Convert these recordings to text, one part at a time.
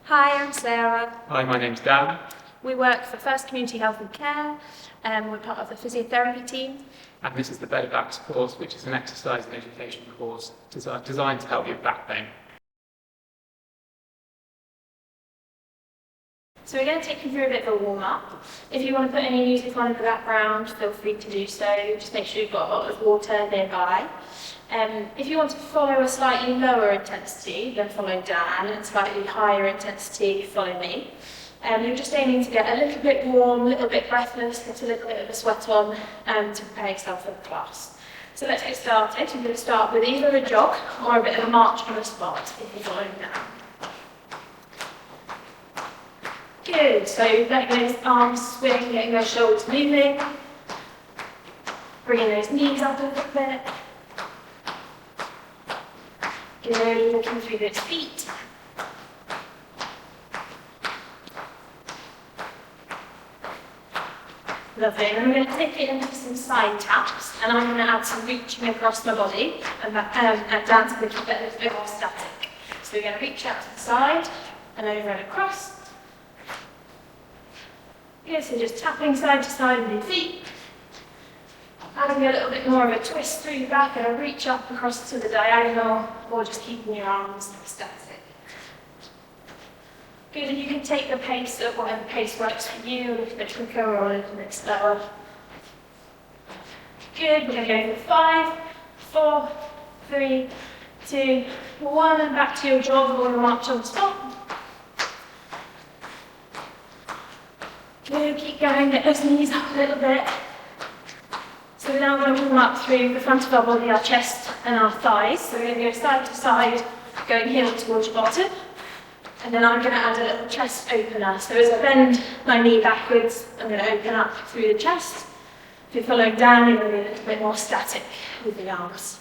Hi, I'm Sarah. Hi, my name's Dan. We work for First Community Health and Care, and we're part of the physiotherapy team. And this is the Better Backs course, which is an exercise and education course designed to help you with back pain. So we're going to take you through a bit of a warm-up. If you want to put any music on in the background, feel free to do so. Just make sure you've got a bottle of water nearby. If you want to follow a slightly lower intensity, then follow Dan, and slightly higher intensity, follow me. You're just aiming to get a little bit warm, a little bit breathless, get a little bit of a sweat on to prepare yourself for the class. So let's get started. We're going to start with either a jog or a bit of a march on the spot if you're following Dan. Good, so letting those arms swing, getting those shoulders moving, bringing those knees up a little bit. Good, looking through those feet. Lovely, and then we're going to take it into some side taps, and I'm going to add some reaching across my body, and Dan's going to keep it a little bit more static. So we're going to reach out to the side, and over and across. Good, so just tapping side to side with your feet. Adding a little bit more of a twist through the back and a reach up across to the diagonal, or just keeping your arms static. Good, and you can take the pace at whatever pace works for you, a little bit quicker or a little bit slower. Good, we're going to go for 5, 4, 3, 2, 1, and back to your jog or your march on the spot. Good, keep going, get those knees up a little bit. So we're now going to warm up through the front of our body, our chest and our thighs. So we're going to go side to side, going heel towards your bottom. And then I'm going to add a little chest opener. So as I bend my knee backwards, I'm going to open up through the chest. If you're following down, you're going to be a little bit more static with the arms.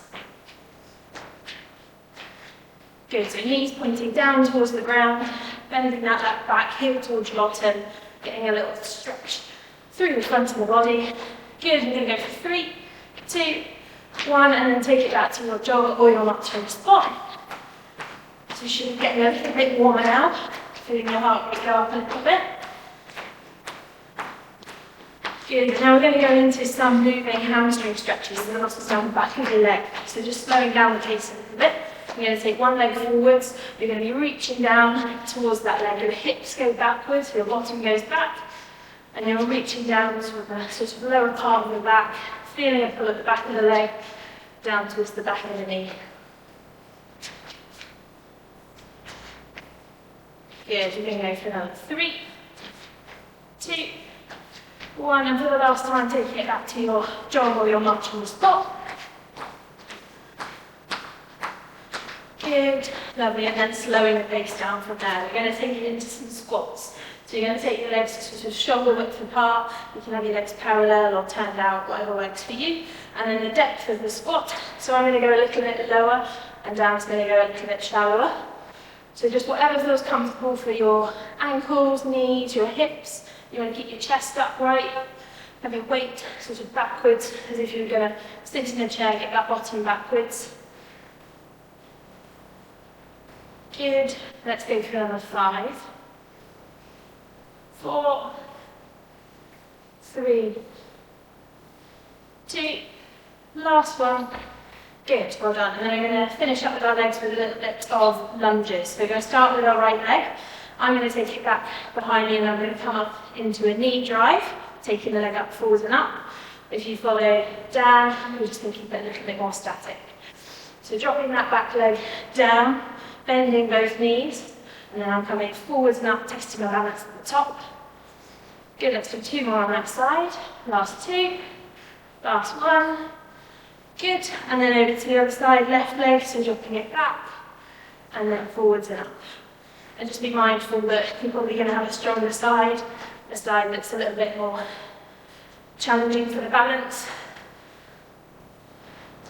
Good, so knees pointing down towards the ground, bending that back, heel towards your bottom, getting a little stretch through the front of the body. Good, we're going to go for 3, 2, 1, and then take it back to your jog or your march on the spot. So you should be getting a little bit warmer now, feeling your heart rate go up a little bit. Good, now we're going to go into some moving hamstring stretches and the muscles down the back of your leg. So just slowing down the pace a little bit. You're going to take one leg forwards, you're going to be reaching down towards that leg, your hips go backwards, your bottom goes back, and you're reaching down to the sort of lower part of the back, feeling a pull at the back of the leg, down towards the back of the knee. Good, you're going to go for another 3, 2, 1, and for the last time, taking it back to your jog or your march on the spot. Good, lovely, and then slowing the pace down from there. We're going to take it into some squats. So you're going to take your legs sort of shoulder width apart. You can have your legs parallel or turned out, whatever works for you. And then the depth of the squat. So I'm going to go a little bit lower, and Dan's going to go a little bit shallower. So just whatever feels comfortable for your ankles, knees, your hips. You want to keep your chest upright. Have your weight sort of backwards, as if you were going to sit in a chair, get that bottom backwards. Good. Let's go for another 5, 4, 3, 2, last one. Good, well done. And then we're going to finish up with our legs with a little bit of lunges. So we're going to start with our right leg. I'm going to take it back behind me and I'm going to come up into a knee drive, taking the leg up, forwards and up. If you follow Dan, we're just going to keep it a little bit more static. So dropping that back leg down, bending both knees, and then I'm coming forwards and up, testing my balance at the top. Good, let's do 2 more on that side. Last 2, last 1. Good, and then over to the other side, left leg, so dropping it back, and then forwards and up. And just be mindful that you're probably going to have a stronger side, a side that's a little bit more challenging for the balance.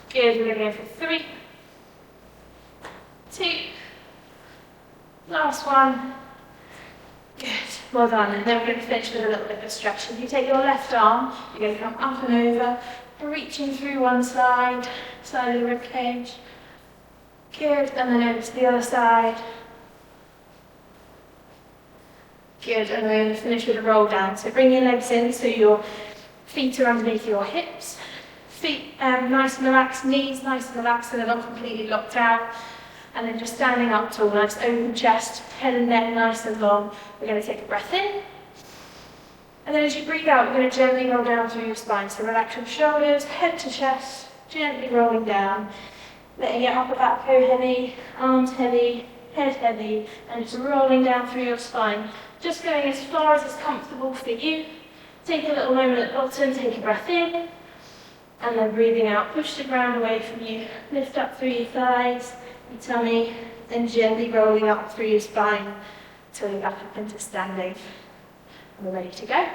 Good, we're going to go for 3, 2, last one. Good, well done. And then we're going to finish with a little bit of a stretch. If you take your left arm, you're going to come up and over, reaching through one side of the rib cage. Good, and then over to the other side. Good, and we're going to finish with a roll down. So bring your legs in so your feet are underneath your hips. Feet nice and relaxed, knees nice and relaxed so they're not completely locked out. And then just standing up tall, nice open chest, head and neck nice and long. We're going to take a breath in. And then as you breathe out, we're going to gently roll down through your spine. So relax your shoulders, head to chest, gently rolling down. Letting your upper back go heavy, arms heavy, head heavy, and just rolling down through your spine. Just going as far as is comfortable for you. Take a little moment at the bottom, take a breath in, and then breathing out, push the ground away from you. Lift up through your thighs, your tummy, then gently rolling up through your spine until you're back up into standing. And we're ready to go.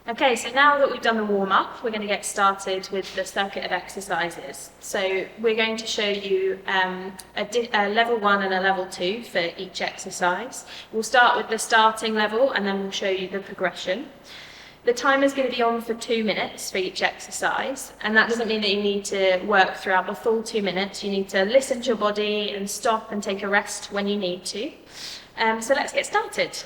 Okay, so now that we've done the warm-up, we're going to get started with the circuit of exercises. So we're going to show you a level 1 and a level 2 for each exercise. We'll start with the starting level and then we'll show you the progression. The timer is going to be on for 2 minutes for each exercise, and that doesn't mean that you need to work throughout the full 2 minutes. You need to listen to your body and stop and take a rest when you need to. So let's get started.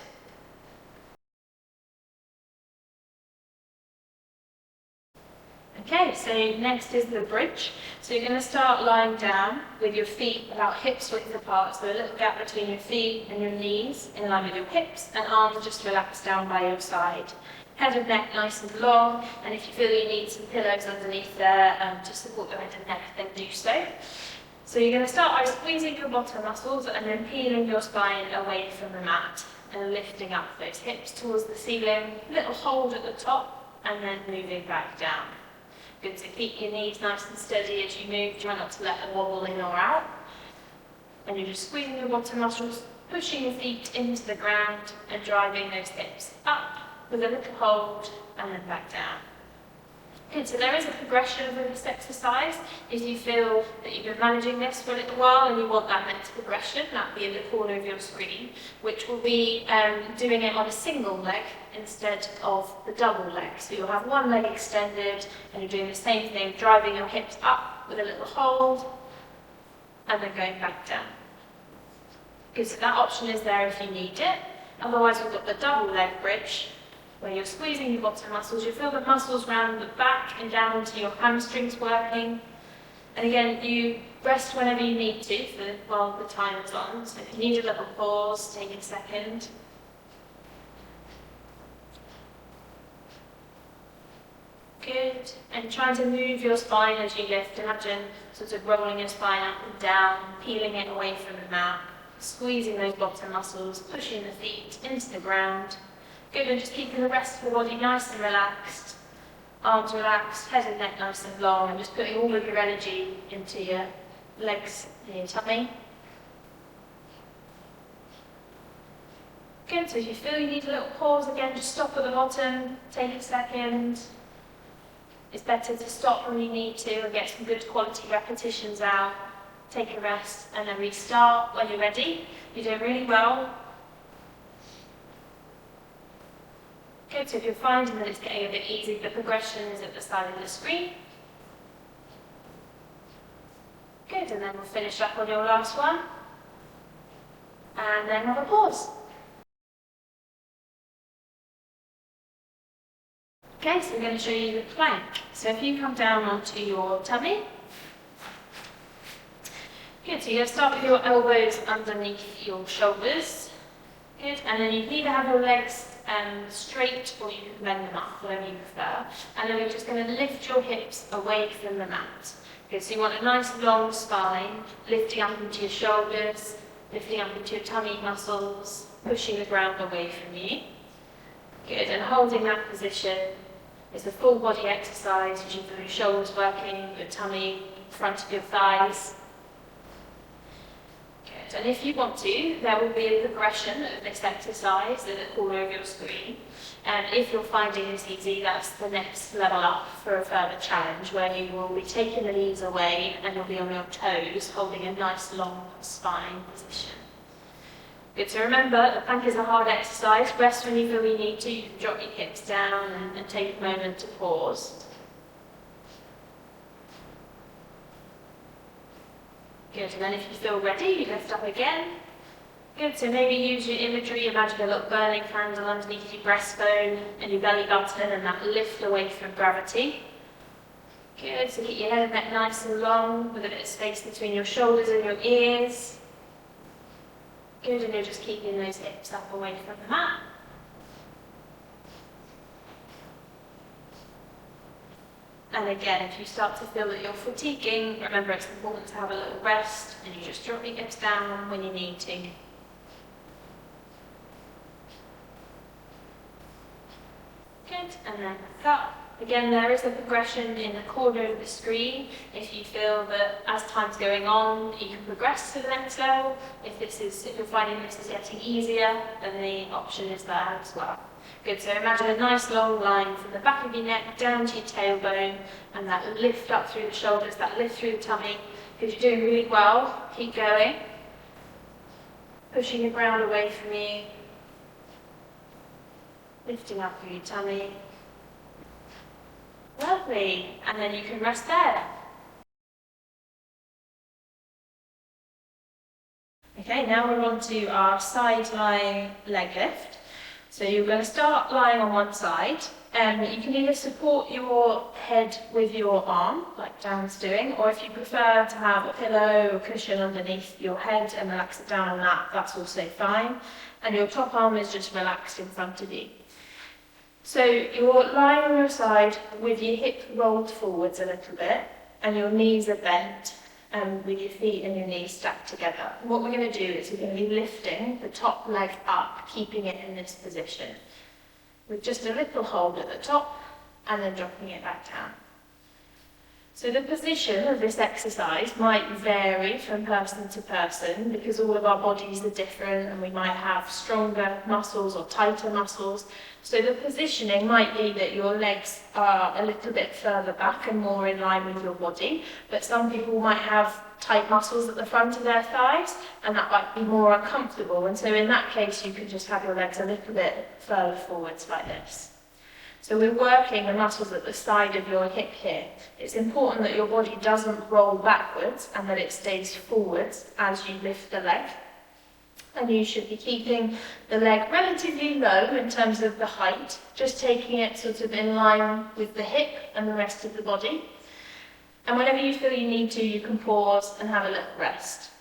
Okay, so next is the bridge. So you're going to start lying down with your feet about hips width apart, so a little gap between your feet and your knees in line with your hips, and arms just relaxed down by your side. Head and neck nice and long, and if you feel you need some pillows underneath there to support your head and neck, then do so. So you're going to start by squeezing your bottom muscles and then peeling your spine away from the mat and lifting up those hips towards the ceiling, little hold at the top, and then moving back down. Good, so keep your knees nice and steady as you move. Try not to let them wobble in or out. And you're just squeezing your bottom muscles, pushing your feet into the ground and driving those hips up with a little hold and then back down. Good, so there is a progression of this exercise. If you feel that you've been managing this for a little while and you want that next progression, that'll be in the corner of your screen, which will be doing it on a single leg instead of the double leg. So you'll have one leg extended and you're doing the same thing, driving your hips up with a little hold and then going back down. Good, so that option is there if you need it. Otherwise we've got the double leg bridge, where you're squeezing your bottom muscles. You feel the muscles around the back and down into your hamstrings working. And again, you rest whenever you need to while the time is on. So if you need a little pause, take a second. Good. And try to move your spine as you lift. Imagine sort of rolling your spine up and down, peeling it away from the mat, squeezing those bottom muscles, pushing the feet into the ground. Good, and just keeping the rest of the body nice and relaxed. Arms relaxed, head and neck nice and long, and just putting all of your energy into your legs and your tummy. Good, so if you feel you need a little pause again, just stop at the bottom, take a second. It's better to stop when you need to and get some good quality repetitions out. Take a rest and then restart when you're ready. You're doing really well. Good, so if you're finding that it's getting a bit easy, the progression is at the side of the screen. Good, and then we'll finish up on your last one. And then have a pause. Okay, so we're going to show you the plank. So if you come down onto your tummy. Good, so you're going to start with your elbows underneath your shoulders. Good, and then you can either have your legs straight or you can bend them up, whatever you prefer. And then we're just going to lift your hips away from the mat. Good, so you want a nice long spine, lifting up into your shoulders, lifting up into your tummy muscles, pushing the ground away from you. Good, and holding that position is a full body exercise. You feel your shoulders working, your tummy, front of your thighs. Good, and if you want to, there will be a progression of this exercise in the corner of your screen. And if you're finding this easy, that's the next level up for a further challenge, where you will be taking the knees away and you'll be on your toes, holding a nice long spine position. Good, so remember, the plank is a hard exercise. Rest when you feel you need to. You can drop your hips down and take a moment to pause. Good, and then if you feel ready, you lift up again. Good, so maybe use your imagery, imagine a little burning candle underneath your breastbone and your belly button and that lift away from gravity. Good, so keep your head and neck nice and long with a bit of space between your shoulders and your ears. Good, and you're just keeping those hips up away from the mat. And again, if you start to feel that you're fatiguing, remember it's important to have a little rest and you just drop your hips down when you need to. Good, and then back up. Again, there is a progression in the corner of the screen. If you feel that as time's going on, you can progress to the next level. If you're finding this is getting easier, then the option is there as well. Good, so imagine a nice long line from the back of your neck down to your tailbone, and that lift up through the shoulders, that lift through the tummy. Good, you're doing really well. Keep going. Pushing the ground away from you. Lifting up through your tummy. Lovely, and then you can rest there. Okay, now we're on to our side lying leg lift. So you're going to start lying on one side, and you can either support your head with your arm, like Dan's doing, or if you prefer to have a pillow or cushion underneath your head and relax it down on that, that's also fine. And your top arm is just relaxed in front of you. So you're lying on your side with your hip rolled forwards a little bit, and your knees are bent, with your feet and your knees stacked together. What we're going to do is we're going to be lifting the top leg up, keeping it in this position, with just a little hold at the top, and then dropping it back down. So the position of this exercise might vary from person to person because all of our bodies are different and we might have stronger muscles or tighter muscles. So the positioning might be that your legs are a little bit further back and more in line with your body, but some people might have tight muscles at the front of their thighs and that might be more uncomfortable. And so in that case, you can just have your legs a little bit further forwards like this. So we're working the muscles at the side of your hip here. It's important that your body doesn't roll backwards and that it stays forwards as you lift the leg. And you should be keeping the leg relatively low in terms of the height, just taking it sort of in line with the hip and the rest of the body. And whenever you feel you need to, you can pause and have a little rest.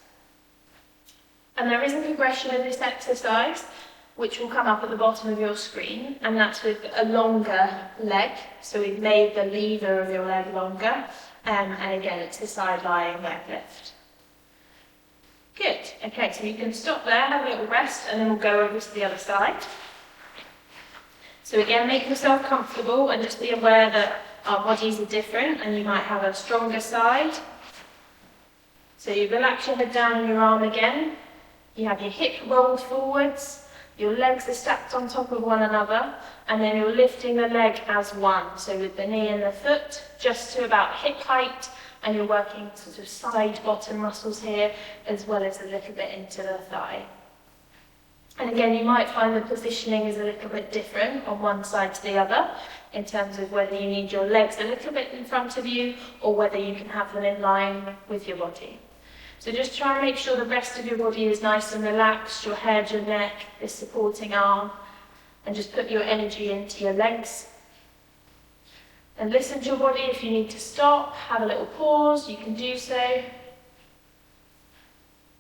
And there is a progression of this exercise, which will come up at the bottom of your screen, and that's with a longer leg. So we've made the lever of your leg longer, and again, it's a side lying leg lift. Good, okay, so you can stop there, have a little rest, and then we'll go over to the other side. So again, make yourself comfortable and just be aware that our bodies are different and you might have a stronger side. So you relax your head down on your arm again, you have your hip rolled forwards, your legs are stacked on top of one another, and then you're lifting the leg as one. So with the knee and the foot just to about hip height, and you're working sort of side bottom muscles here, as well as a little bit into the thigh. And again, you might find the positioning is a little bit different on one side to the other, in terms of whether you need your legs a little bit in front of you, or whether you can have them in line with your body. So just try and make sure the rest of your body is nice and relaxed, your head, your neck, this supporting arm, and just put your energy into your legs. And listen to your body. If you need to stop, have a little pause, you can do so.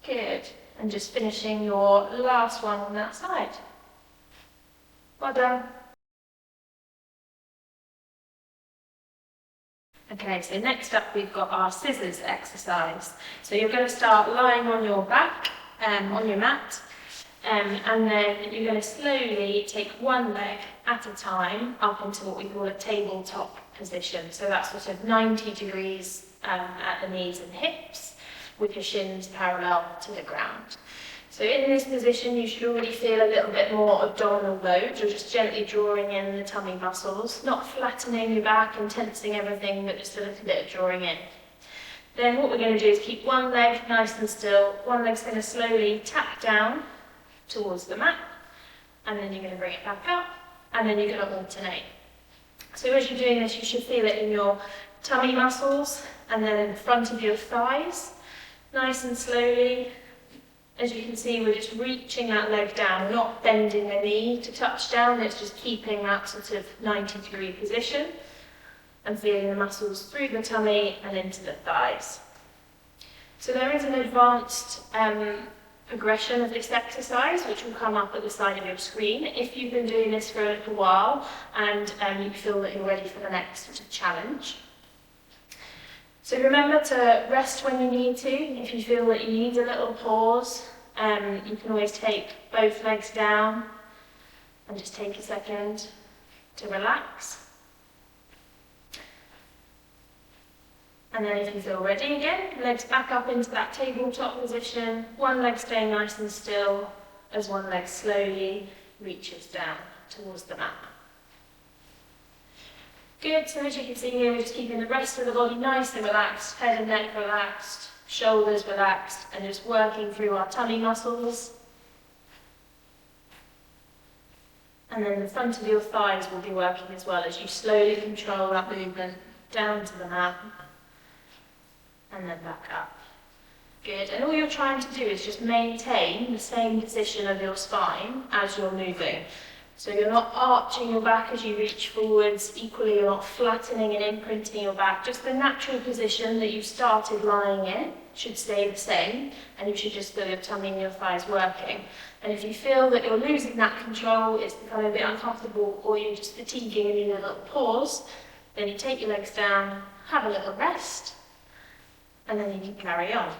Good. And just finishing your last one on that side. Well done. Okay, so next up we've got our scissors exercise. So you're going to start lying on your back, on your mat, and then you're going to slowly take one leg at a time up into what we call a tabletop position. So that's sort of 90 degrees at the knees and hips, with your shins parallel to the ground. So in this position, you should already feel a little bit more abdominal load. You're just gently drawing in the tummy muscles, not flattening your back and tensing everything, but just a little bit of drawing in. Then what we're going to do is keep one leg nice and still. One leg's going to slowly tap down towards the mat, and then you're going to bring it back up, and then you're going to alternate. So as you're doing this, you should feel it in your tummy muscles, and then in front of your thighs, nice and slowly. As you can see, we're just reaching that leg down, not bending the knee to touch down, it's just keeping that sort of 90-degree position and feeling the muscles through the tummy and into the thighs. So there is an advanced progression of this exercise, which will come up at the side of your screen if you've been doing this for a little while and you feel that you're ready for the next sort of challenge. So remember to rest when you need to. If you feel that you need a little pause, you can always take both legs down and just take a second to relax. And then if you feel ready again, legs back up into that tabletop position, one leg staying nice and still as one leg slowly reaches down towards the mat. Good, so as you can see here, we're just keeping the rest of the body nice and relaxed, head and neck relaxed, shoulders relaxed, and just working through our tummy muscles. And then the front of your thighs will be working as well as you slowly control that movement down to the mat and then back up. Good, and all you're trying to do is just maintain the same position of your spine as you're moving. So you're not arching your back as you reach forwards, equally you're not flattening and imprinting your back, just the natural position that you started lying in should stay the same, and you should just feel your tummy and your thighs working. And if you feel that you're losing that control, it's becoming a bit uncomfortable, or you're just fatiguing and you need a little pause, then you take your legs down, have a little rest, and then you can carry on.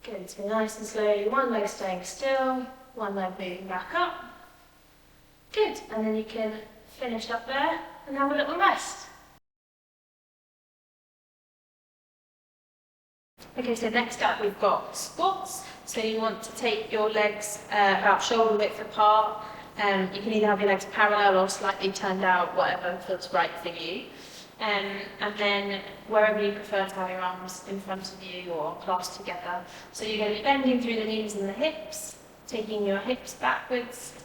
Good, so nice and slowly, one leg staying still, one leg moving back up. Good, and then you can finish up there and have a little rest. Okay, so next up we've got squats. So you want to take your legs about shoulder width apart. You can either have your legs parallel or slightly turned out, whatever feels right for you. And then wherever you prefer to have your arms in front of you or clasped together. So you're going to be bending through the knees and the hips, taking your hips backwards,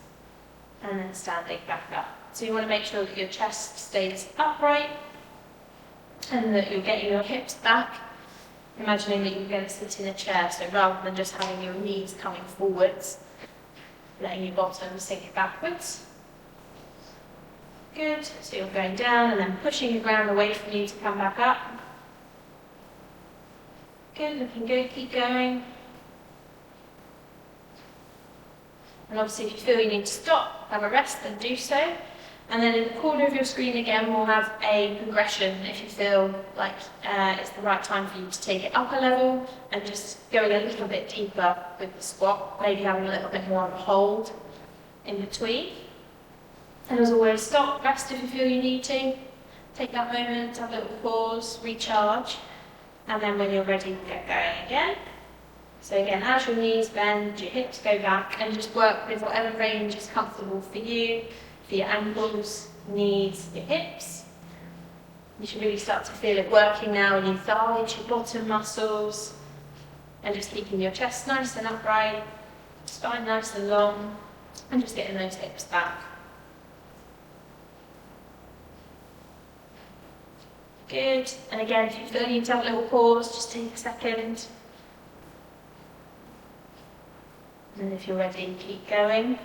and then standing back up. So you want to make sure that your chest stays upright, and that you're getting your hips back, imagining that you're going to sit in a chair, so rather than just having your knees coming forwards, letting your bottom sink backwards. Good, so you're going down and then pushing the ground away from you to come back up. Good, looking good, keep going. And obviously if you feel you need to stop, have a rest, then do so. And then in the corner of your screen again, we'll have a progression if you feel like it's the right time for you to take it up a level and just going a little bit deeper with the squat, maybe having a little bit more of a hold in between. And as always, stop, rest if you feel you need to. Take that moment, have a little pause, recharge, and then when you're ready, get going again. So again, as your knees bend, your hips go back, and just work with whatever range is comfortable for you, for your ankles, knees, your hips. You should really start to feel it working now in your thighs, your bottom muscles, and just keeping your chest nice and upright, spine nice and long, and just getting those hips back. Good, and again, if you feel you need to have a little pause, just take a second. And if you're ready, keep going.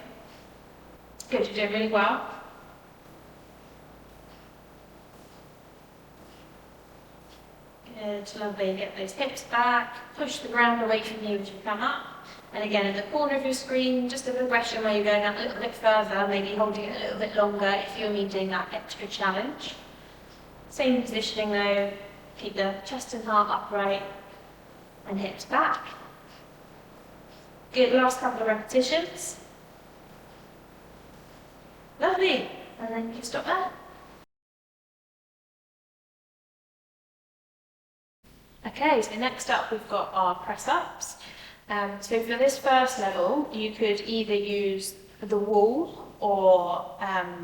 Good, you're doing really well. Good, lovely. Get those hips back, push the ground away from you as you come up. And again, in the corner of your screen, just a progression where you're going up a little bit further, maybe holding it a little bit longer if you're needing that extra challenge. Same positioning though, keep the chest and heart upright and hips back. Good, last couple of repetitions. Lovely, and then you can stop there. Okay, so next up we've got our press-ups. So for this first level, you could either use the wall or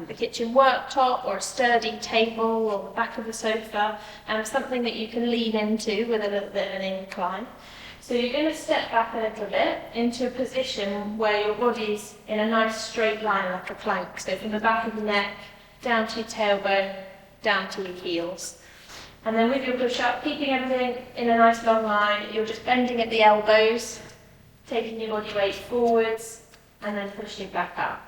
the kitchen worktop or a sturdy table or the back of the sofa, and something that you can lean into with a little bit of an incline. So you're going to step back a little bit into a position where your body's in a nice straight line like a plank. So from the back of the neck, down to your tailbone, down to your heels. And then with your push-up, keeping everything in a nice long line, you're just bending at the elbows, taking your body weight forwards, and then pushing back up.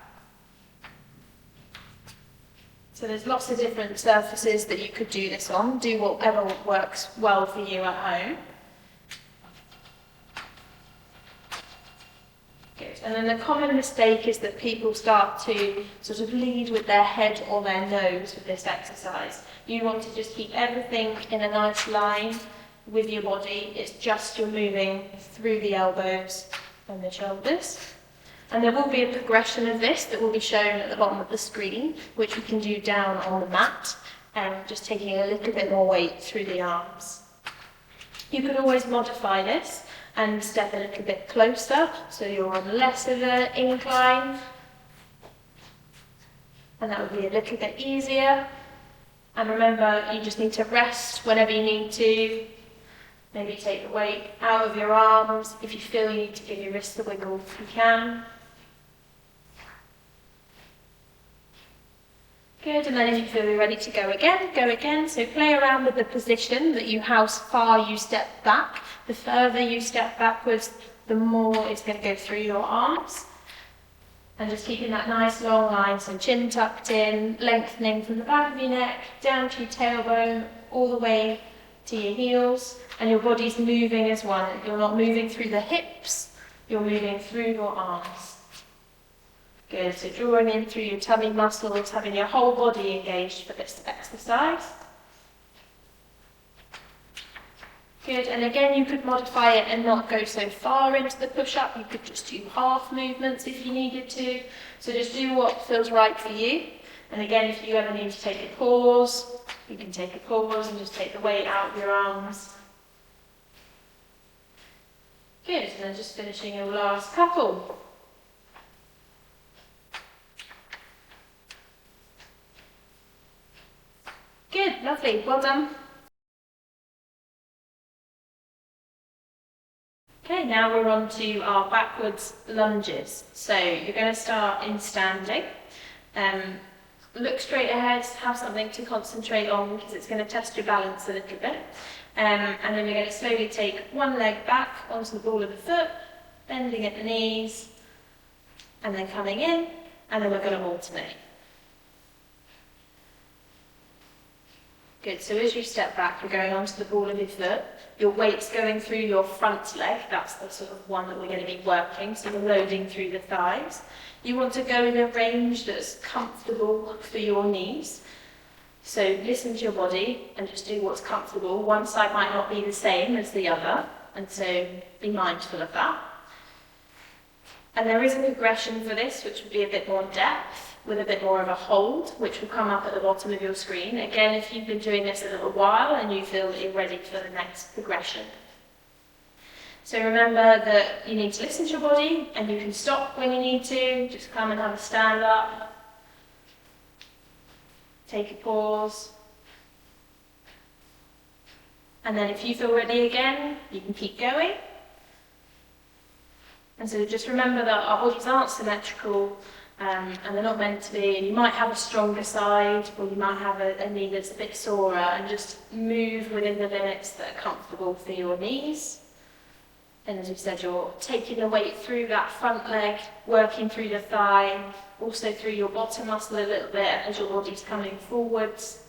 So there's lots of different surfaces that you could do this on. Do whatever works well for you at home. Good. And then the common mistake is that people start to sort of lead with their head or their nose with this exercise. You want to just keep everything in a nice line with your body. It's just you're moving through the elbows and the shoulders. And there will be a progression of this that will be shown at the bottom of the screen, which we can do down on the mat, just taking a little bit more weight through the arms. You can always modify this and step a little bit closer, so you're on less of an incline, and that would be a little bit easier. And remember, you just need to rest whenever you need to. Maybe take the weight out of your arms. If you feel you need to give your wrists a wiggle, you can. Good, and then if you feel you're ready to go again, go again. So play around with the position that how far you step back. The further you step backwards, the more it's going to go through your arms. And just keeping that nice long line, so chin tucked in, lengthening from the back of your neck, down to your tailbone, all the way to your heels, and your body's moving as one. You're not moving through the hips, you're moving through your arms. Good, so drawing in through your tummy muscles, having your whole body engaged for this exercise. Good, and again you could modify it and not go so far into the push-up. You could just do half movements if you needed to. So just do what feels right for you. And again, if you ever need to take a pause, you can take a pause and just take the weight out of your arms. Good, and then just finishing your last couple. Good, lovely, well done. Okay, now we're on to our backwards lunges. So you're going to start in standing. Look straight ahead, have something to concentrate on because it's going to test your balance a little bit. And then we're going to slowly take one leg back onto the ball of the foot, bending at the knees, and then coming in, and then we're going to alternate. Good, so as you step back, you're going onto the ball of your foot. Your weight's going through your front leg. That's the sort of one that we're going to be working. So you're loading through the thighs. You want to go in a range that's comfortable for your knees. So listen to your body and just do what's comfortable. One side might not be the same as the other, and so be mindful of that. And there is a progression for this, which would be a bit more depth, with a bit more of a hold, which will come up at the bottom of your screen. Again, if you've been doing this a little while and you feel that you're ready for the next progression. So remember that you need to listen to your body and you can stop when you need to. Just come and have a stand up. Take a pause. And then if you feel ready again, you can keep going. And so just remember that our bodies aren't symmetrical, and they're not meant to be, and you might have a stronger side, or you might have a knee that's a bit sorer, and just move within the limits that are comfortable for your knees. And as we said, you're taking the weight through that front leg, working through the thigh, also through your bottom muscle a little bit as your body's coming forwards.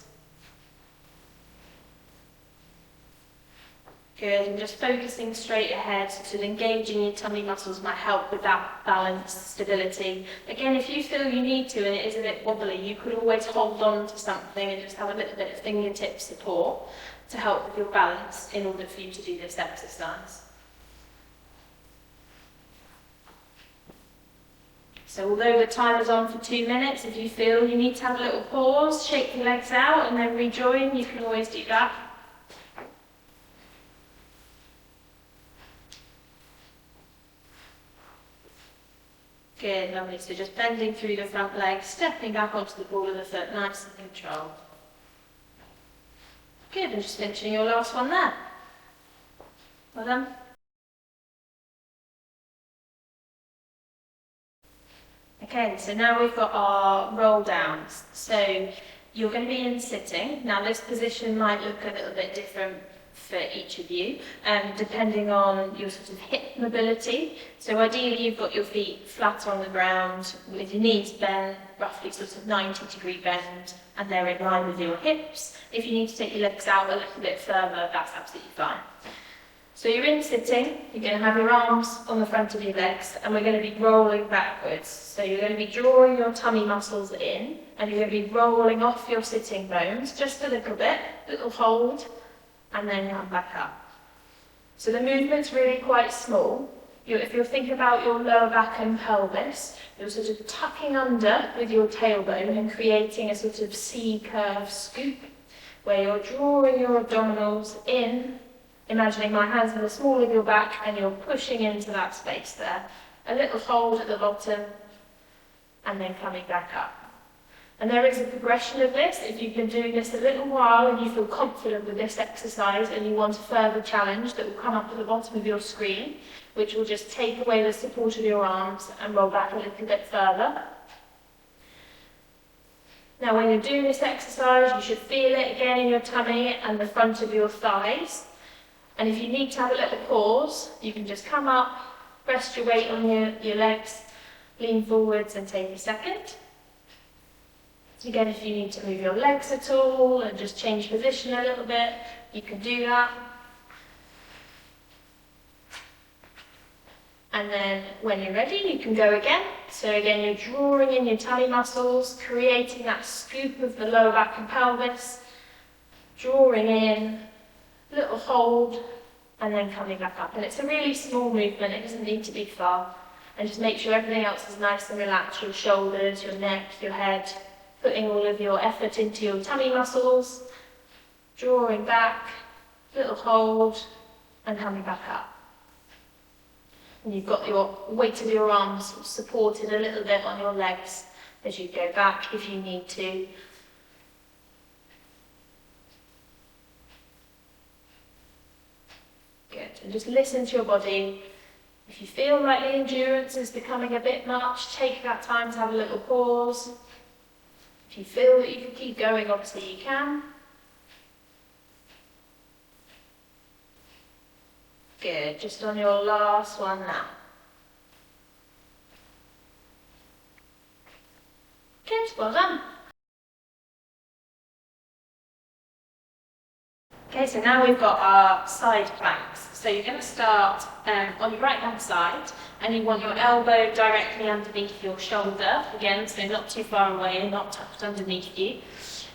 Good, and just focusing straight ahead, so engaging your tummy muscles might help with that balance, stability. Again, if you feel you need to and it is a bit wobbly, you could always hold on to something and just have a little bit of fingertip support to help with your balance in order for you to do this exercise. So although the timer is on for 2 minutes, if you feel you need to have a little pause, shake your legs out and then rejoin, you can always do that. Good, lovely. So just bending through the front leg, stepping back onto the ball of the foot, nice and controlled. Good, and just finishing your last one there. Well done. Okay, so now we've got our roll downs. So You're going to be in sitting. Now this position might look a little bit different for each of you, depending on your sort of hip mobility. So ideally you've got your feet flat on the ground with your knees bent, roughly sort of 90-degree bend, and they're in line with your hips. If you need to take your legs out a little bit further, that's absolutely fine. So you're in sitting, you're going to have your arms on the front of your legs, and we're going to be rolling backwards. So you're going to be drawing your tummy muscles in, and you're going to be rolling off your sitting bones just a little hold, and then come back up. So the movement's really quite small. If you think about your lower back and pelvis, you're sort of tucking under with your tailbone and creating a sort of C-curve scoop, where you're drawing your abdominals in, imagining my hands in the small of your back, and you're pushing into that space there. A little hold at the bottom, and then coming back up. And there is a progression of this. If you've been doing this a little while and you feel confident with this exercise and you want a further challenge, that will come up at the bottom of your screen, which will just take away the support of your arms and roll back a little bit further. Now when you're doing this exercise, you should feel it again in your tummy and the front of your thighs. And if you need to have a little pause, you can just come up, rest your weight on your legs, lean forwards and take a second. Again, if you need to move your legs at all and just change position a little bit, you can do that. And then when you're ready, you can go again. So again, you're drawing in your tummy muscles, creating that scoop of the lower back and pelvis, drawing in, little hold, and then coming back up. And it's a really small movement, it doesn't need to be far. And just make sure everything else is nice and relaxed, your shoulders, your neck, your head, putting all of your effort into your tummy muscles, drawing back, little hold, and coming back up. And you've got your weight of your arms supported a little bit on your legs as you go back if you need to. Good, and just listen to your body. If you feel like the endurance is becoming a bit much, take that time to have a little pause. If you feel that you can keep going, obviously you can. Good, just on your last one now. Good, well done. Okay, so now we've got our side planks. So you're going to start on your right hand side, and you want your elbow directly underneath your shoulder, again, so not too far away and not tucked underneath you.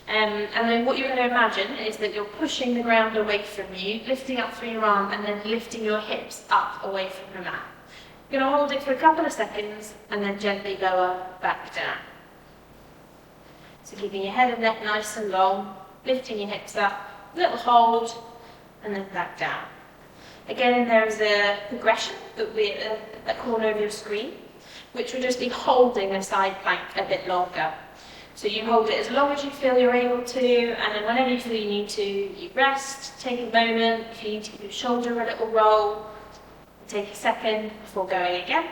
And then what you're going to imagine is that you're pushing the ground away from you, lifting up through your arm, and then lifting your hips up away from the mat. You're going to hold it for a couple of seconds, and then gently lower back down. So keeping your head and neck nice and long, lifting your hips up, little hold, and then back down. Again, there is a progression that will be at the corner of your screen, which will just be holding the side plank a bit longer. So you hold it as long as you feel you're able to, and then whenever you feel you need to, you rest, take a moment. If you need to give your shoulder a little roll, take a second before going again.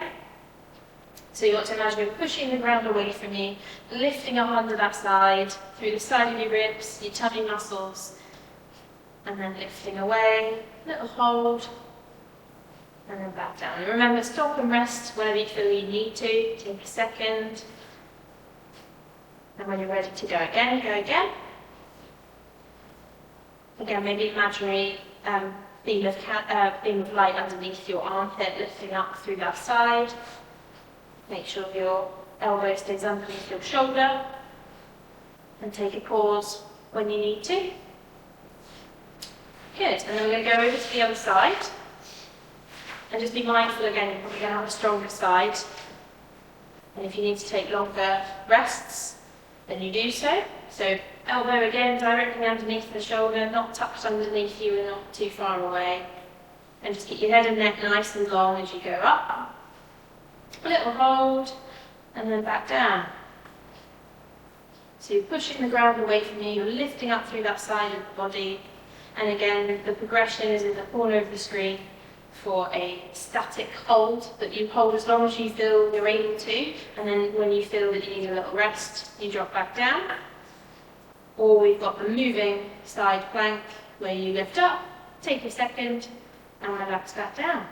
So you want to imagine you're pushing the ground away from you, lifting up under that side, through the side of your ribs, your tummy muscles, and then lifting away, little hold, and then back down. And remember, stop and rest whenever you feel you need to. Take a second. And when you're ready to go again, go again. Again, maybe imaginary beam of light underneath your armpit, lifting up through that side. Make sure your elbow stays underneath your shoulder. And take a pause when you need to. Good, and then we're going to go over to the other side. And just be mindful again, you're probably going to have a stronger side. And if you need to take longer rests, then you do so. So elbow again directly underneath the shoulder, not tucked underneath you and not too far away. And just keep your head and neck nice and long as you go up. A little hold, and then back down. So you're pushing the ground away from you, you're lifting up through that side of the body. And again, the progression is in the corner of the screen for a static hold that you hold as long as you feel you're able to, and then when you feel that you need a little rest, you drop back down. Or we've got the moving side plank where you lift up, take a second, and relax back down.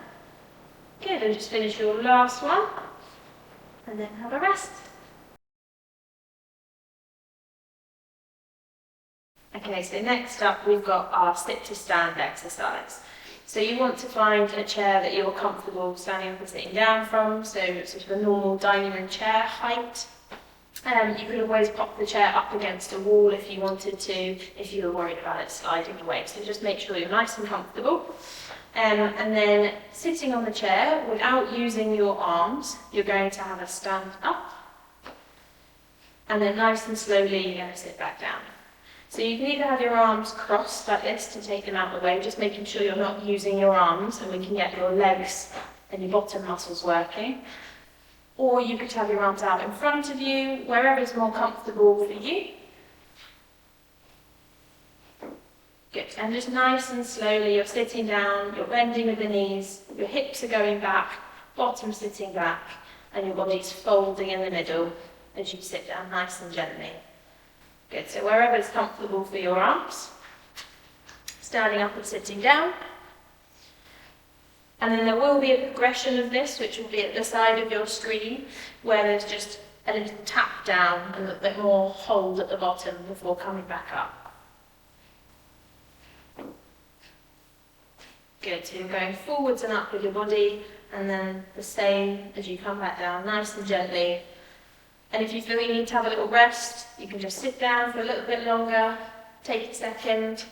Good, and just finish your last one, and then have a rest. Okay, so next up we've got our sit to stand exercise. So you want to find a chair that you're comfortable standing up and sitting down from, so sort of a normal dining room chair height. You could always pop the chair up against a wall if you wanted to, if you were worried about it sliding away. So just make sure you're nice and comfortable. And then sitting on the chair without using your arms, you're going to have a stand up. And then nice and slowly you're going to sit back down. So you can either have your arms crossed like this to take them out of the way, just making sure you're not using your arms and we can get your legs and your bottom muscles working. Or you could have your arms out in front of you, wherever is more comfortable for you. Good, and just nice and slowly, you're sitting down, you're bending with the knees, your hips are going back, bottom sitting back, and your body's folding in the middle as you sit down nice and gently. Good, so wherever is comfortable for your arms, standing up and sitting down. And then there will be a progression of this, which will be at the side of your screen, where there's just a little tap down and a little bit more hold at the bottom before coming back up. Good, so you're going forwards and up with your body, and then the same as you come back down, nice and gently. And if you feel you need to have a little rest, you can just sit down for a little bit longer, take a second,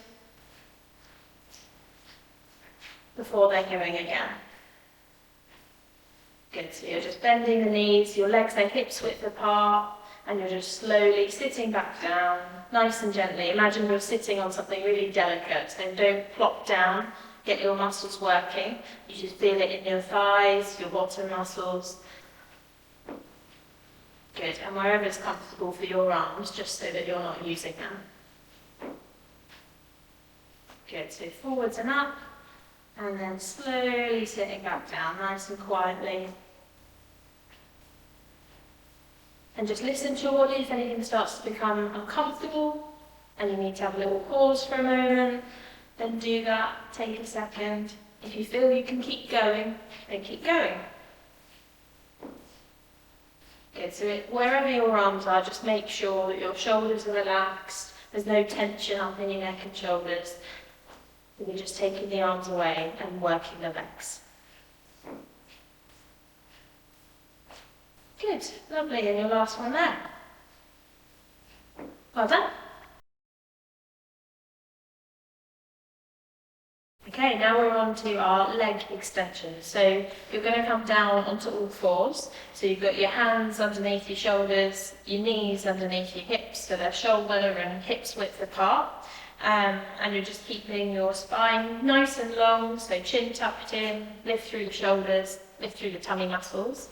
before then going again. Good, so you're just bending the knees, your legs are hips width apart, and you're just slowly sitting back down, nice and gently. Imagine you're sitting on something really delicate, so don't plop down, get your muscles working. You just feel it in your thighs, your bottom muscles. Good, and wherever it's comfortable for your arms, just so that you're not using them. Good, so forwards and up, and then slowly sitting back down, nice and quietly. And just listen to your body if anything starts to become uncomfortable, and you need to have a little pause for a moment, then do that, take a second. If you feel you can keep going, then keep going. Good, so wherever your arms are, just make sure that your shoulders are relaxed, there's no tension up in your neck and shoulders. You're just taking the arms away and working the legs. Good, lovely, and your last one there. Well done. Okay, now we're on to our leg extensions. So you're going to come down onto all fours. So you've got your hands underneath your shoulders, your knees underneath your hips, so they're shoulder and hips width apart. And you're just keeping your spine nice and long, so chin tucked in, lift through the shoulders, lift through the tummy muscles.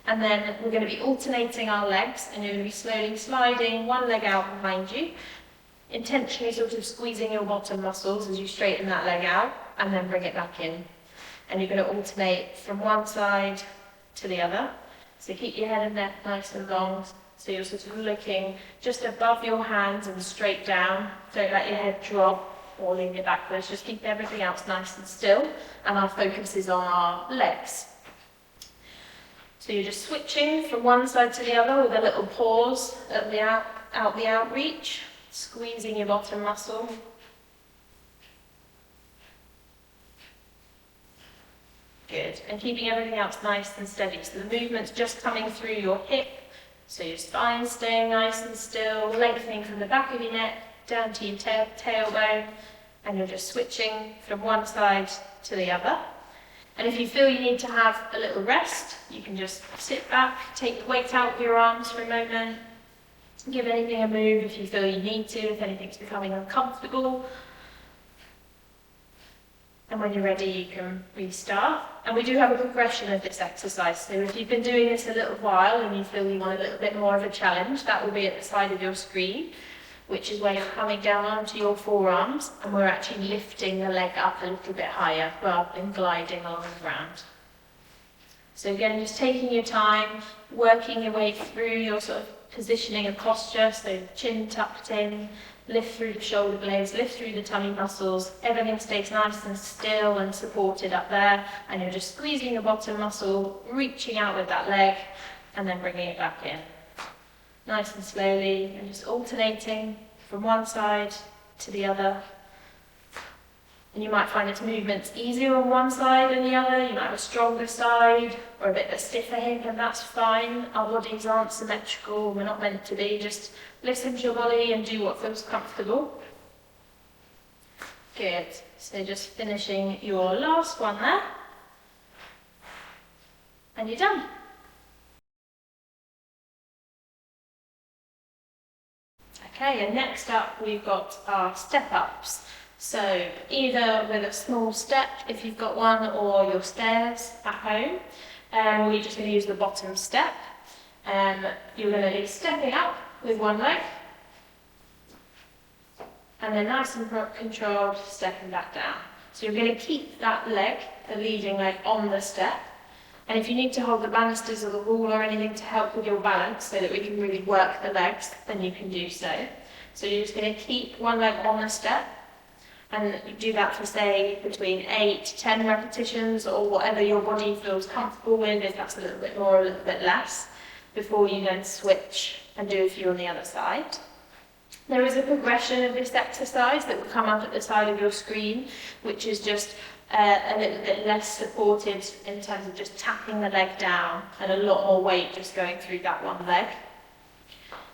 And then we're going to be alternating our legs, and you're going to be slowly sliding one leg out behind you, intentionally sort of squeezing your bottom muscles as you straighten that leg out, and then bring it back in. And you're going to alternate from one side to the other. So keep your head and neck nice and long, so you're sort of looking just above your hands and straight down. Don't let your head drop or lean it backwards, just keep everything else nice and still, and our focus is on our legs. So you're just switching from one side to the other with a little pause at the outreach, squeezing your bottom muscle. Good, and keeping everything else nice and steady. So the movement's just coming through your hip, so your spine staying nice and still, lengthening from the back of your neck down to your tailbone, and you're just switching from one side to the other. And if you feel you need to have a little rest, you can just sit back, take the weight out of your arms for a moment, give anything a move if you feel you need to, if anything's becoming uncomfortable. And when you're ready, you can restart. And we do have a progression of this exercise. So if you've been doing this a little while and you feel you want a little bit more of a challenge, that will be at the side of your screen, which is where you're coming down onto your forearms, and we're actually lifting the leg up a little bit higher rather than gliding along the ground. So again, just taking your time, working your way through your sort of positioning and posture, so chin tucked in, Lift through the shoulder blades, lift through the tummy muscles. Everything stays nice and still and supported up there. And you're just squeezing the bottom muscle, reaching out with that leg, and then bringing it back in. Nice and slowly, and just alternating from one side to the other. And you might find this movement's easier on one side than the other. You might have a stronger side or a bit of a stiffer hip, and that's fine. Our bodies aren't symmetrical. We're not meant to be. Just listen to your body and do what feels comfortable. Good. So just finishing your last one there. And you're done. Okay, and next up we've got our step-ups. So either with a small step, if you've got one, or your stairs at home. We're just going to use the bottom step. You're going to be stepping up with one leg, and then nice and controlled, stepping back down. So you're going to keep that leg, the leading leg, on the step. And if you need to hold the banisters or the wall or anything to help with your balance so that we can really work the legs, then you can do so. So you're just going to keep one leg on the step, and you do that for, say, between 8 to 10 repetitions, or whatever your body feels comfortable with, if that's a little bit more or a little bit less, before you then switch and do a few on the other side. There is a progression of this exercise that will come up at the side of your screen, which is just a little bit less supported in terms of just tapping the leg down, and a lot more weight just going through that one leg.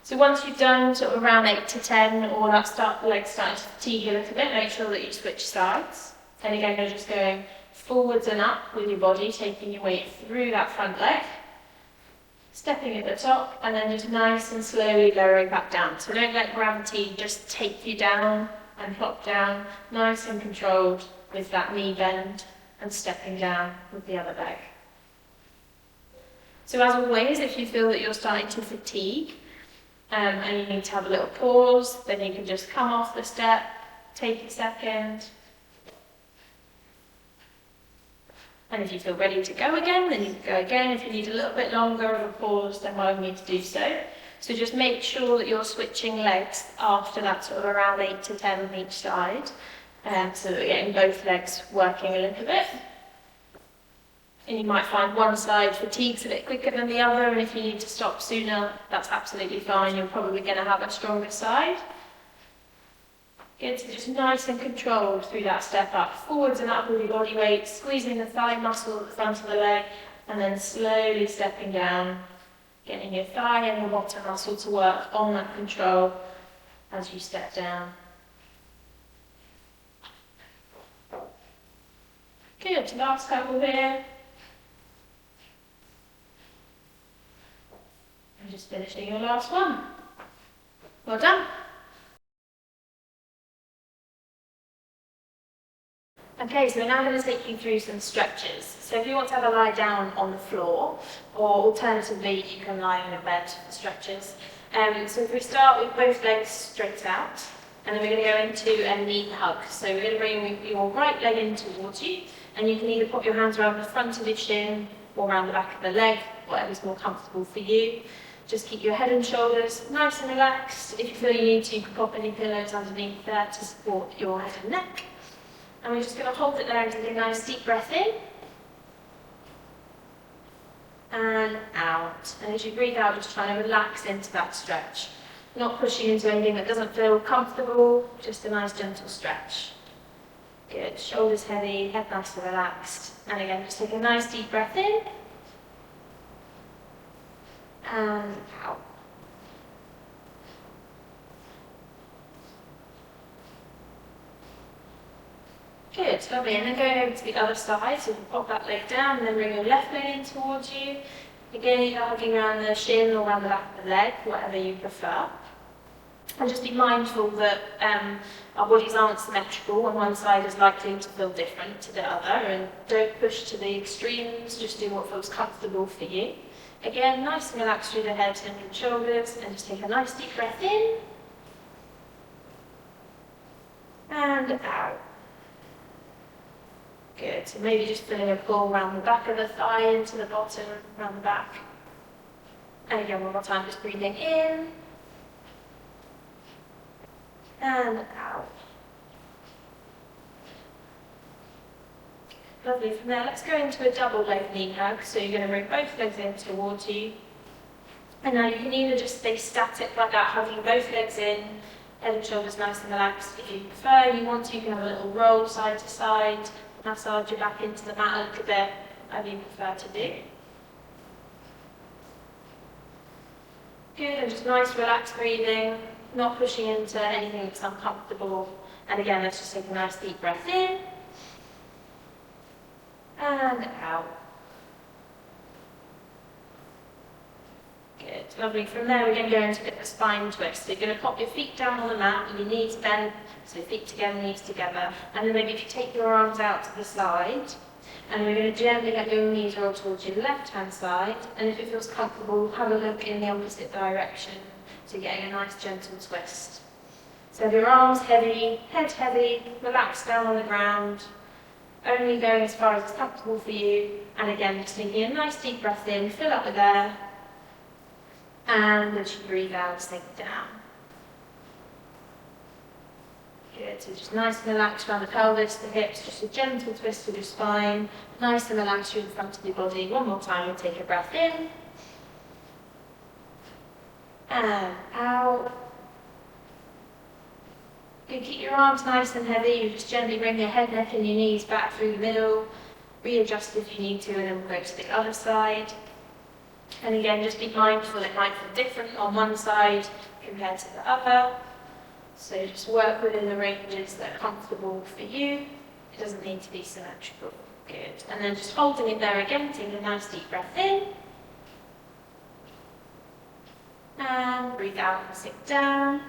So once you've done sort of around 8 to 10, or the leg's starting to fatigue a little bit, make sure that you switch sides. And again, you're just going forwards and up with your body, taking your weight through that front leg, stepping at the top, and then just nice and slowly lowering back down. So don't let gravity just take you down and plop down, nice and controlled with that knee bend, and stepping down with the other leg. So as always, if you feel that you're starting to fatigue, and you need to have a little pause, then you can just come off the step, take a second. And if you feel ready to go again, then you can go again. If you need a little bit longer of a pause, then by all means do so. So just make sure that you're switching legs after that, sort of around 8 to 10 on each side, so that we're getting both legs working a little bit. And you might find one side fatigues a bit quicker than the other, and if you need to stop sooner, that's absolutely fine. You're probably going to have a stronger side. Good, so just nice and controlled through that step up, forwards and up with your body weight, squeezing the thigh muscle at the front of the leg, and then slowly stepping down, getting your thigh and your bottom muscle to work on that control as you step down. Good, last couple here. And just finishing your last one. Well done. Okay, so we're now going to take you through some stretches. So if you want to have a lie down on the floor, or alternatively you can lie on your bed for stretches. So if we start with both legs straight out, and then we're going to go into a knee hug. So we're going to bring your right leg in towards you, and you can either put your hands around the front of your shin or around the back of the leg, whatever's more comfortable for you. Just keep your head and shoulders nice and relaxed. If you feel you need to, you can pop any pillows underneath there to support your head and neck. And we're just going to hold it there and take a nice deep breath in. And out. And as you breathe out, just try to relax into that stretch. Not pushing into anything that doesn't feel comfortable, just a nice gentle stretch. Good. Shoulders heavy, head nice and relaxed. And again, just take a nice deep breath in. And out. Good, lovely. And then going over to the other side, so you can pop that leg down and then bring your left leg in towards you. Again, either hugging around the shin or around the back of the leg, whatever you prefer. And just be mindful that our bodies aren't symmetrical, and one side is likely to feel different to the other, and don't push to the extremes, just do what feels comfortable for you. Again, nice and relaxed through the head and shoulders, and just take a nice deep breath in. And out. Good, so maybe just feeling a pull around the back of the thigh into the bottom, around the back. And again, one more time, just breathing in. and out. Lovely. From there, let's go into a double leg knee hug. So you're going to bring both legs in towards you. And now you can either just stay static like that, hugging both legs in, head and shoulders nice and relaxed. If you prefer, you want to, you can have a little roll side to side, massage your back into the mat a little bit, whatever you prefer to do. Good, and just nice relaxed breathing, not pushing into anything that's uncomfortable. And again, let's just take a nice deep breath in, and out. Good, lovely. From there, we're going to go into a bit of a spine twist. So you're going to pop your feet down on the mat, and your knees bent, so feet together, knees together. And then maybe if you take your arms out to the side, and we're going to gently let your knees roll towards your left-hand side. And if it feels comfortable, have a look in the opposite direction. So you're getting a nice gentle twist. So have your arms heavy, head heavy, relax down on the ground. Only going as far as it's comfortable for you. And again, just taking a nice deep breath in, fill up with air. And as you breathe out, sink down. Good, so just nice and relaxed around the pelvis, the hips, just a gentle twist of your spine. Nice and relaxed through the front of your body. One more time, we'll take a breath in. And out. Good, keep your arms nice and heavy. You just gently bring your head, neck and your knees back through the middle. Readjust if you need to, and then we'll go to the other side. And again, just be mindful, it might feel different on one side compared to the other. So just work within the ranges that are comfortable for you. It doesn't need to be symmetrical. Good. And then just holding it there again, taking a nice deep breath in. And breathe out and sink down.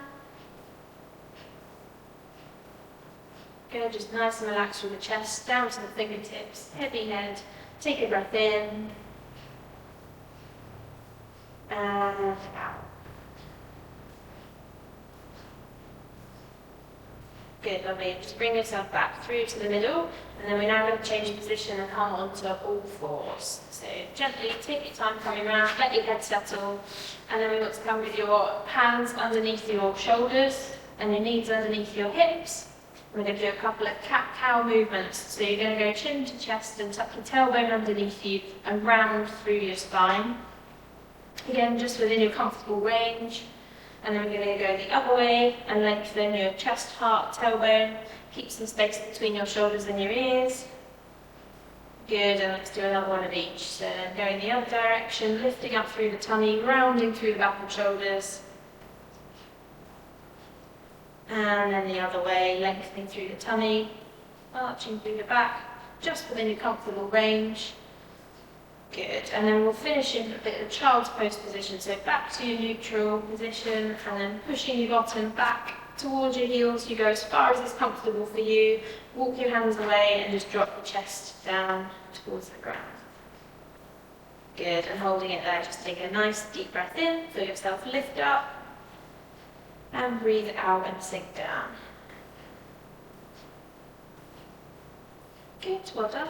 Good, just nice and relaxed from the chest down to the fingertips, heavy head. Take a breath in. And out. Good, lovely. Just bring yourself back through to the middle, and then we're now going to change position and come onto all fours. So gently take your time coming around, let your head settle, and then we want to come with your hands underneath your shoulders and your knees underneath your hips. We're going to do a couple of cat-cow movements. So you're going to go chin to chest and tuck your tailbone underneath you and round through your spine. Again, just within your comfortable range. And then we're going to go the other way and lengthen your chest, heart, tailbone. Keep some space between your shoulders and your ears. Good, and let's do another one of each. So then going the other direction, lifting up through the tummy, rounding through the back and shoulders. And then the other way, lengthening through the tummy, arching through the back, just within your comfortable range. Good, and then we'll finish in a bit of child's pose position. So back to your neutral position, and then pushing your bottom back towards your heels. You go as far as is comfortable for you. Walk your hands away and just drop the chest down towards the ground. Good, and holding it there, just take a nice deep breath in, feel yourself lift up, and breathe out and sink down. Good, well done.